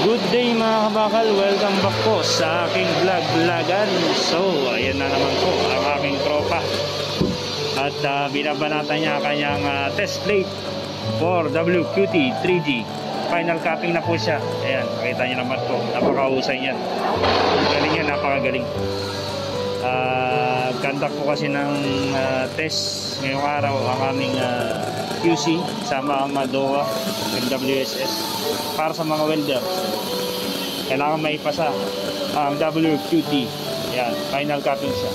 Good day mga kabakal, welcome back po sa aking vlog-vlogan. So, ayan na naman po ang aking tropa. At binabanatan niya kanyang test plate for WQT 3G. Final capping na po siya. Ayan, makita niyo naman po, napakahusay niyan. Galing yan, napakagaling. Conduct po kasi ng test ngayong araw ang aming QC sama ang MADOA WSS para sa mga welder. Kailangan maipasa ang WQT. Yan, final capping siya.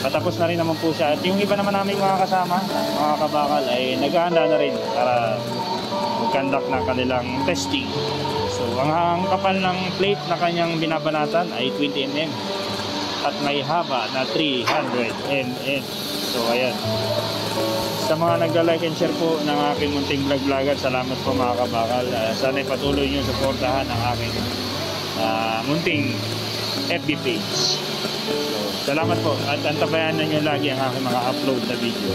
Patapos na rin naman po siya. At yung iba naman naming mga kasama, mga kabakal, ay naghahanda na rin para mag-conduct ng kanilang testing. So ang kapal ng plate na kanyang binabanatan ay 20 mm at may haba na 300 mm. So ayan, sa mga nagla-like and share po ng aking munting vlog-vlogan, salamat po mga kabakal. Sana patuloy nyo suportahan ang aking munting FB page. So, salamat po at antabayan na nyo lagi ang aking mga upload na video.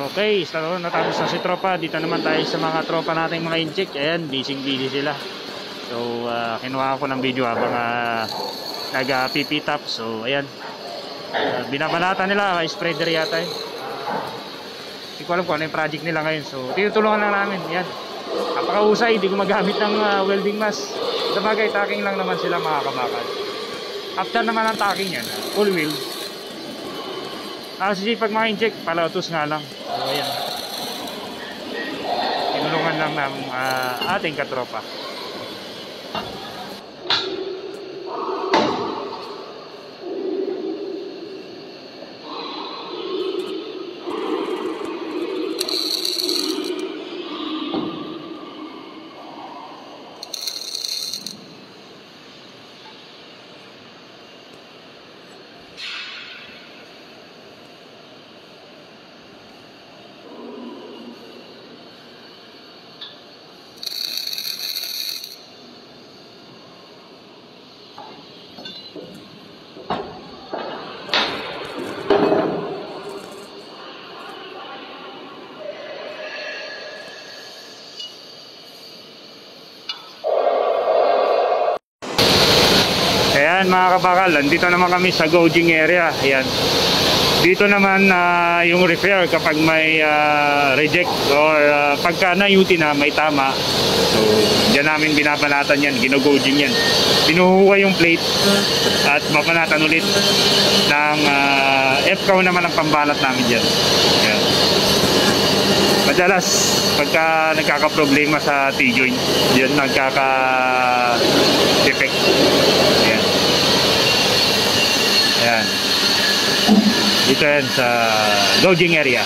Okay, so natapos na si tropa. Dito naman tayo sa mga tropa nating mga incheck. Ayan, busy sila. So, kinuha ko ng video habang nag-PP top. So, ayan. Binabalatan nila, spreader yata eh. Hindi ko alam kung ano yung project nila ngayon. So, tinutulungan lang namin. Ayan. Napakahusay, hindi ko magamit ng welding mask. Sa bagay, tacking lang naman sila mga kabakal. After naman ang tacking yan, full wheel. Kasi pag mga incheck, palautos nga lang. So, ayan. Tinulungan lang ng ating katropa. Ayan mga kabakal, dito naman kami sa gauging area. Ayan. Dito naman yung repair kapag may reject or pagka na-UT na may tama. So dyan namin binabanatan yan, gino-gauging yan. Binuhuwa yung plate at mabanatan ulit ng F-cow naman ang pambanat namin dyan. Ayan. Madalas pagka nagkakaproblema sa T-joint, dyan nagkaka-defect. Ayan. Ayan. Dito yan sa gauging area.